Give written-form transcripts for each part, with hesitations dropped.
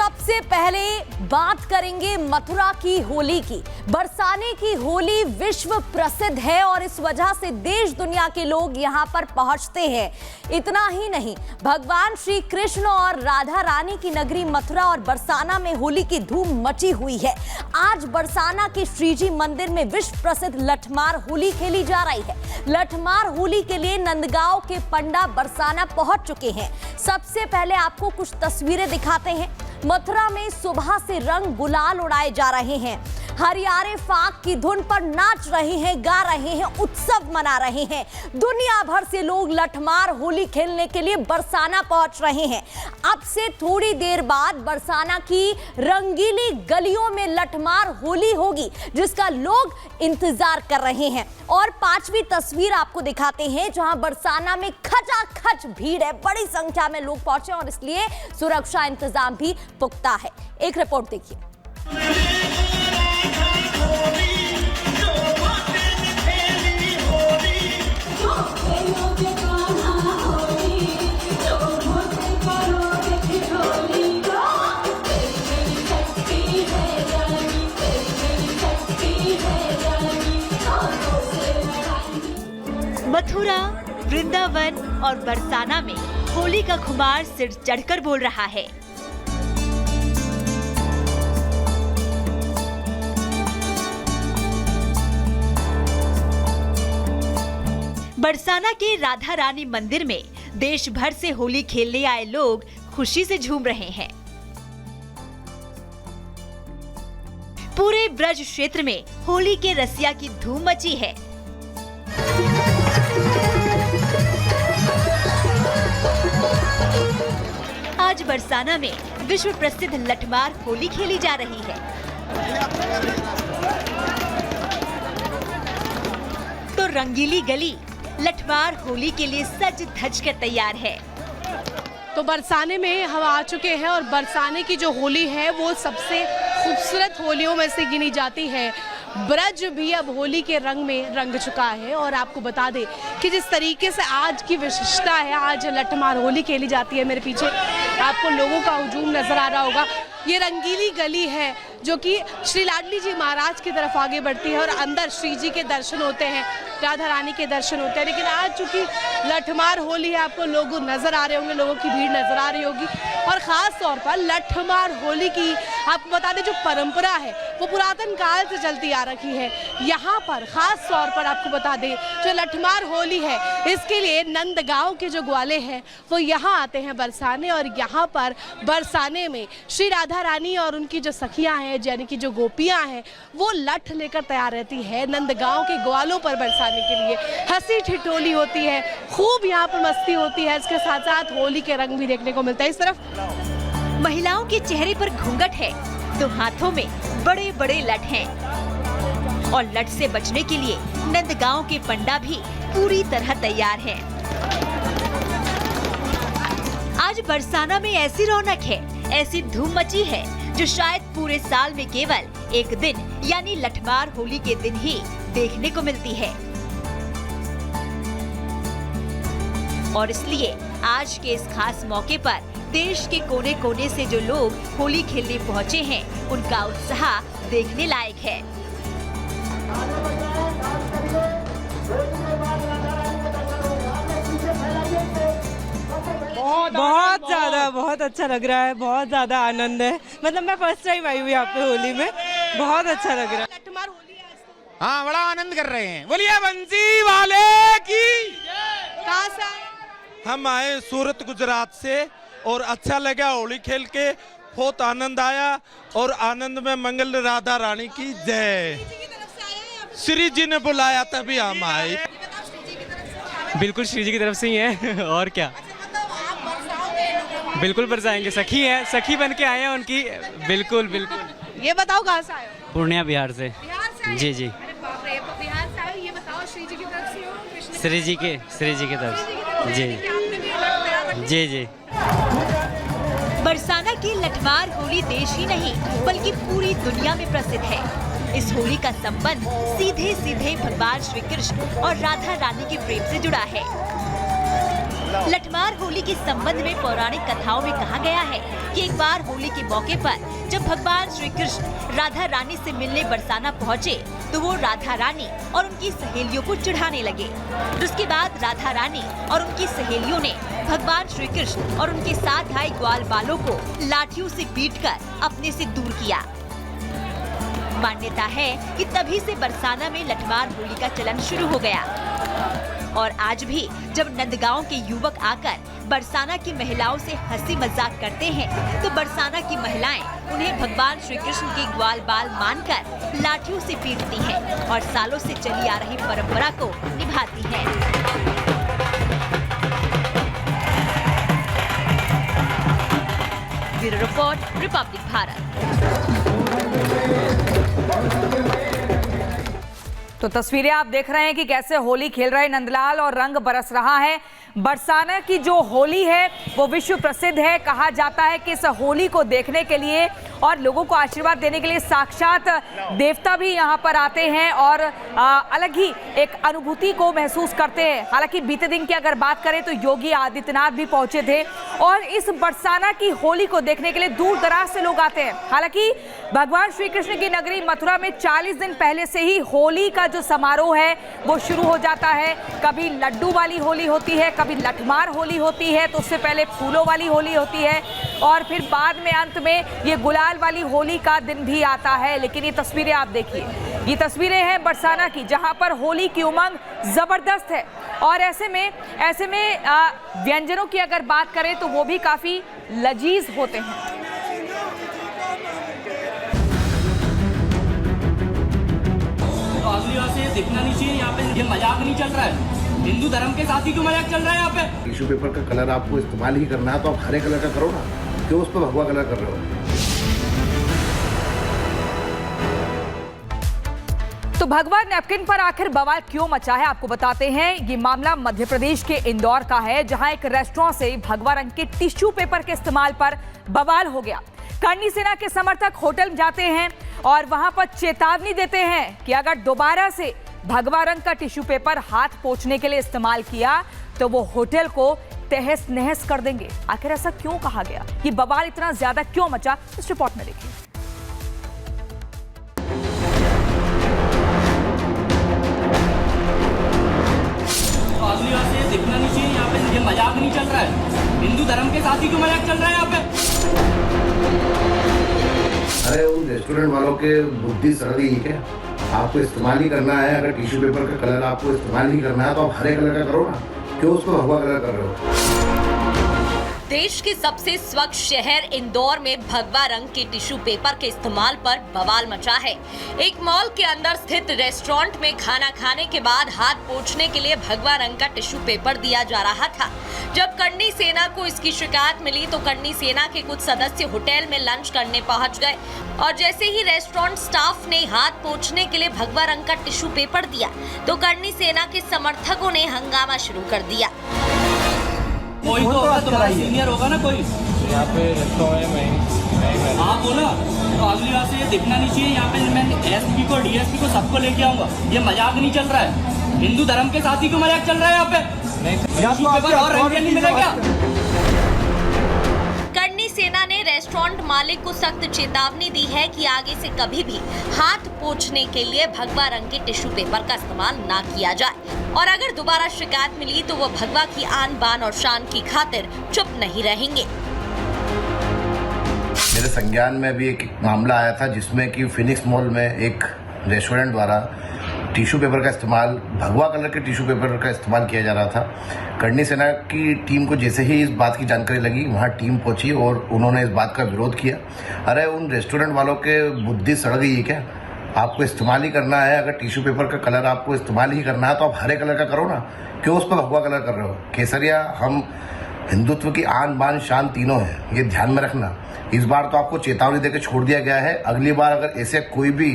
सबसे पहले बात करेंगे मथुरा की होली की। बरसाने की होली विश्व प्रसिद्ध है और इस वजह से देश दुनिया के लोग यहां पर पहुंचते हैं। इतना ही नहीं, भगवान श्री कृष्ण और राधा रानी की नगरी मथुरा और बरसाना में होली की धूम मची हुई है। आज बरसाना के श्रीजी मंदिर में विश्व प्रसिद्ध लठमार होली खेली जा रही है। लठमार होली के लिए नंदगांव के पंडा बरसाना पहुंच चुके हैं। सबसे पहले आपको कुछ तस्वीरें दिखाते हैं। मथुरा में सुबह से रंग गुलाल उड़ाए जा रहे हैं। हरियारे फाग की धुन पर नाच रहे हैं, गा रहे हैं, उत्सव मना रहे हैं। दुनिया भर से लोग लठमार होली खेलने के लिए बरसाना पहुंच रहे हैं। अब से थोड़ी देर बाद बरसाना की रंगीली गलियों में लठमार होली होगी, जिसका लोग इंतजार कर रहे हैं। और पांचवी तस्वीर आपको दिखाते हैं, जहां बरसाना में खचाखच भीड़ है। बड़ी संख्या में लोग पहुंचे और इसलिए सुरक्षा इंतजाम भी पुख्ता है। एक रिपोर्ट देखिए। मथुरा, वृंदावन और बरसाना में होली का खुमार सिर चढ़कर बोल रहा है। बरसाना के राधा रानी मंदिर में देश भर से होली खेलने आए लोग खुशी से झूम रहे हैं। पूरे ब्रज क्षेत्र में होली के रसिया की धूम मची है। आज बरसाना में विश्व प्रसिद्ध लठमार होली खेली जा रही है। तो रंगीली गली लठमार होली के लिए सज धज कर तैयार है। तो बरसाने में हम आ चुके हैं और बरसाने की जो होली है वो सबसे खूबसूरत होलियों में से गिनी जाती है। ब्रज भी अब होली के रंग में रंग चुका है। और आपको बता दें कि जिस तरीके से आज की विशिष्टता है, आज लठमार होली खेली जाती है। मेरे पीछे आपको लोगों का हुजूम नजर आ रहा होगा। ये रंगीली गली है जो कि श्री लाडली जी महाराज की तरफ आगे बढ़ती है और अंदर श्री जी के दर्शन होते हैं, राधा रानी के दर्शन होते हैं। लेकिन आज चूंकि लठमार होली है, आपको लोग नजर आ रहे होंगे, लोगों की भीड़ नजर आ रही होगी। और खास तौर पर लठमार होली की आपको बता दें जो परंपरा है वो पुरातन काल से चलती आ रही है। यहाँ पर खास तौर पर आपको बता दें जो लठमार होली है, इसके लिए नंदगांव के जो ग्वाले हैं वो यहाँ आते हैं बरसाने। और यहाँ पर बरसाने में श्री राधा रानी और उनकी जो सखियां हैं, यानी कि जो गोपियां हैं, वो लठ लेकर तैयार रहती है नंदगांव के ग्वालों पर बरसाने के लिए। हंसी ठिठोली होती है, खूब यहाँ पर मस्ती होती है। इसके साथ साथ होली के रंग भी देखने को मिलता है। इस तरफ महिलाओं के चेहरे पर घूंघट है तो हाथों में बड़े बड़े लठ हैं। और लठ से बचने के लिए नंदगांव के पंडा भी पूरी तरह तैयार हैं। आज बरसाना में ऐसी रौनक है, ऐसी धूम मची है जो शायद पूरे साल में केवल एक दिन यानी लठमार होली के दिन ही देखने को मिलती है। और इसलिए आज के इस खास मौके पर देश के कोने कोने से जो लोग होली खेलने पहुंचे हैं, उनका उत्साह देखने लायक है। बहुत ज्यादा बहुत अच्छा लग रहा है। बहुत ज्यादा आनंद है। मतलब मैं फर्स्ट टाइम आई हूँ यहाँ पे होली में। बहुत अच्छा लग रहा है। हाँ, बड़ा आनंद कर रहे हैं। बोलिए बंसी वाले की। कहाँ से आए? हम आए सूरत गुजरात से और अच्छा लगा होली खेल के, बहुत आनंद आया। और आनंद में मंगल राधा रानी की जय। श्री जी ने बुलाया तभी हम आए। बिल्कुल श्री जी की तरफ से ही है। और क्या, बिल्कुल बरसाएंगे। सखी है, सखी बन के आए हैं उनकी। बिल्कुल बिल्कुल। ये बताओ कहाँ से आए हो? पूर्णिया बिहार से। बिहार से आए? जी जी। अरे बाप रे, बिहार से आए हो। ये बताओ श्री जी की तरफ से हो? कृष्ण श्री जी की तरफ से। जी जी जी। बरसाना की लठमार होली देश ही नहीं बल्कि पूरी दुनिया में प्रसिद्ध है। इस होली का संबंध सीधे सीधे भगवान श्री कृष्ण और राधा रानी के प्रेम से जुड़ा है। लठमार होली के संबंध में पौराणिक कथाओं में कहा गया है कि एक बार होली के मौके पर जब भगवान श्री कृष्ण राधा रानी से मिलने बरसाना पहुँचे तो वो राधा रानी और उनकी सहेलियों को चिढ़ाने लगे। उसके बाद राधा रानी और उनकी सहेलियों ने भगवान श्री कृष्ण और उनके साथ आए ग्वाल बालों को लाठियों से पीटकर अपने से दूर किया। मान्यता है कि तभी से बरसाना में लठमार होली का चलन शुरू हो गया और आज भी जब नंदगांव के युवक आकर बरसाना की महिलाओं से हंसी मजाक करते हैं तो बरसाना की महिलाएं उन्हें भगवान श्री कृष्ण के ग्वाल बाल मानकर लाठियों से पीटती हैं और सालों से चली आ रही परंपरा को निभाती हैं। Bureau report, Republic Bharat. तो तस्वीरें आप देख रहे हैं कि कैसे होली खेल रहे नंदलाल और रंग बरस रहा है। बरसाना की जो होली है वो विश्व प्रसिद्ध है। कहा जाता है कि इस होली को देखने के लिए और लोगों को आशीर्वाद देने के लिए साक्षात देवता भी यहाँ पर आते हैं और अलग ही एक अनुभूति को महसूस करते हैं। हालांकि बीते दिन की अगर बात करें तो योगी आदित्यनाथ भी पहुंचे थे और इस बरसाना की होली को देखने के लिए दूर दराज से लोग आते हैं। हालांकि भगवान श्री कृष्ण की नगरी मथुरा में 40 दिन पहले से ही होली का जो समारोह है वो शुरू हो जाता है। कभी लड्डू वाली होली होती है, कभी लठमार होली होती है, तो उससे पहले फूलों वाली होली होती है और फिर बाद में अंत में ये गुलाल वाली होली का दिन भी आता है। लेकिन ये तस्वीरें आप देखिए, ये तस्वीरें हैं बरसाना की जहां पर होली की उमंग जबरदस्त है और ऐसे में व्यंजनों की अगर बात करें तो वो भी काफी लजीज होते हैं। से दिखना नहीं चाहिए यहाँ पे, ये मजाक नहीं चल रहा है। हिंदू धर्म के साथ ही क्यों मजाक चल रहा है यहाँ पे? टिश्यू पेपर का कलर आपको इस्तेमाल ही करना है तो आप हरे कलर का करो ना, क्यों उस पर भगवा कलर कर रहे हो? तो भगवा नैपकिन पर आखिर बवाल क्यों मचा है आपको बताते हैं। ये मामला मध्य प्रदेश के इंदौर का है जहां एक रेस्टोरेंट से भगवा रंग के टिश्यू पेपर के इस्तेमाल पर बवाल हो गया। करनी सेना के समर्थक होटल जाते हैं और वहां पर चेतावनी देते हैं कि अगर दोबारा से भगवा रंग का टिश्यू पेपर हाथ पोंछने के लिए इस्तेमाल किया तो वो होटल को तहस नहस कर देंगे। आखिर ऐसा क्यों कहा गया, ये बवाल इतना ज्यादा क्यों मचा, इस रिपोर्ट में देखिए। से दिखना नहीं चाहिए यहाँ पे, ये मजाक नहीं चल रहा है। हिंदू धर्म के साथ ही क्यों मजाक चल रहा है यहाँ पे? अरे उन रेस्टोरेंट वालों के बुद्धि सड़ गई क्या? आपको इस्तेमाल ही करना है, अगर टिश्यू पेपर का कलर आपको इस्तेमाल नहीं करना है तो आप हरे कलर का करो ना, क्यों उसको भगवा कलर कर रहे हो? देश के सबसे स्वच्छ शहर इंदौर में भगवा रंग के टिश्यू पेपर के इस्तेमाल पर बवाल मचा है। एक मॉल के अंदर स्थित रेस्टोरेंट में खाना खाने के बाद हाथ पोंछने के लिए भगवा रंग का टिश्यू पेपर दिया जा रहा था। जब करनी सेना को इसकी शिकायत मिली तो करनी सेना के कुछ सदस्य होटल में लंच करने पहुंच गए और जैसे ही रेस्टोरेंट स्टाफ ने हाथ पोंछने के लिए भगवा रंग का टिश्यू पेपर दिया तो करनी सेना के समर्थकों ने हंगामा शुरू कर दिया। कोई तो होगा, तुम्हारा सीनियर होगा ना कोई यहाँ पे रेस्टोरेंट में। आप बोला तो अगली बार से ये दिखना नहीं चाहिए यहाँ पे। मैं एसपी को डीएसपी को सबको लेके आऊंगा, ये मजाक नहीं चल रहा है। हिंदू धर्म के साथ ही क्यों मजाक चल रहा है यहाँ पे? और रंग नहीं मिलेगा। करनी सेना ने रेस्टोरेंट मालिक को सख्त चेतावनी दी है कि आगे से कभी भी हाथ पोंछने के लिए भगवा रंग के टिश्यू पेपर का इस्तेमाल ना किया जाए और अगर दोबारा शिकायत मिली तो वो भगवा की आन बान और शान की खातिर चुप नहीं रहेंगे। मेरे संज्ञान में भी एक मामला आया था जिसमें कि फिनिक्स मॉल में एक रेस्टोरेंट द्वारा टिश्यू पेपर का इस्तेमाल, भगवा कलर के टिश्यू पेपर का इस्तेमाल किया जा रहा था। करनी सेना की टीम को जैसे ही इस बात की जानकारी लगी वहां टीम पहुंची और उन्होंने इस बात का विरोध किया। अरे उन रेस्टोरेंट वालों के बुद्धि सड़ गई है क्या? आपको इस्तेमाल ही करना है, अगर टिश्यू पेपर का कलर आपको इस्तेमाल ही करना है तो आप हरे कलर का करो ना, क्यों उस पर भगवा कलर कर रहे हो? केसरिया हम हिंदुत्व की आन बान शान तीनों है, ये ध्यान में रखना। इस बार तो आपको चेतावनी देकर छोड़ दिया गया है। अगली बार अगर ऐसे कोई भी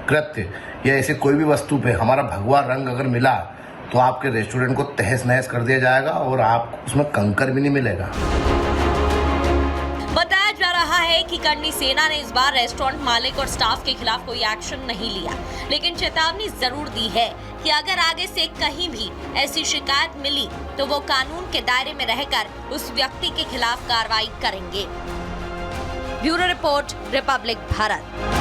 कृत्य या ऐसे कोई भी वस्तु पे हमारा भगवा रंग अगर मिला तो आपके रेस्टोरेंट को तहस नहस कर दिया जाएगा और आपको उसमें कंकर भी नहीं मिलेगा। बताया जा रहा है है कि करनी सेना ने इस बार रेस्टोरेंट मालिक और स्टाफ के खिलाफ कोई एक्शन नहीं लिया, लेकिन चेतावनी जरूर दी है कि अगर आगे से कहीं भी ऐसी शिकायत मिली तो वो कानून के दायरे में रहकर उस व्यक्ति के खिलाफ कार्रवाई करेंगे। Bureau report, Republic Bharat.